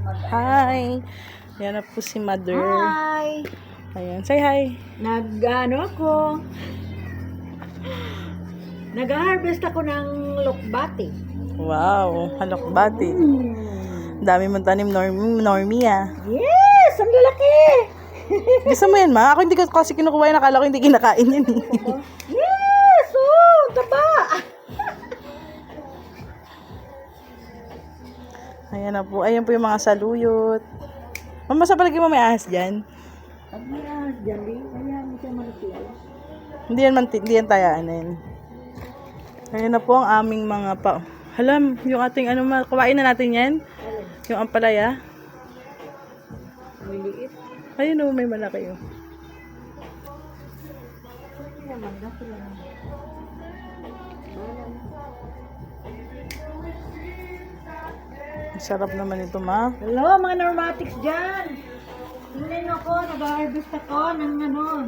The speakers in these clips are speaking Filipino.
Hi! Yan na po si Mother. Hi! Ayan, say hi. Nag-harvest ako ng lokbati. Wow, halokbati. Dami mong tanim, Normie ah. Yes! Ang lalaki! Gusto mo yan, ma? Ako hindi ko kasi kinukuha yan. Nakala ko hindi kinakain yan eh. Yes! Oh, taba! Ayan na po. Ayan po yung mga saluyot. Mama, sa palagi mo may ahas dyan? Pag may ahas dyan, kaya mo siya malaki. Hindi yan tayaan yan. Ayan na po ang aming mga Halam, yung ating kumain na natin yan. Yung ampalaya. Maliit. Ayun o, may malaki yun. Sarap naman ito, ma. Hello, mga normatics dyan! Tingnan ako, nag-harvest ako ng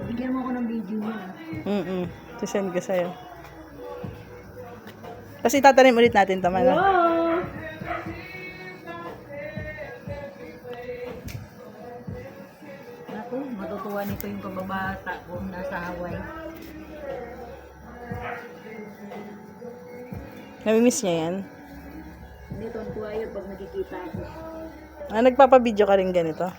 bigyan mo ako ng video niya. Sisend ko sa'yo. Kasi tatanim ulit natin ito, Hello! Ako, matutuwa nito yung kababata ko nasa Hawaii. Namimiss niya yan? Hindi, tuwan ko ayaw pag nakikita ako. Nagpapabideo ka rin ganito?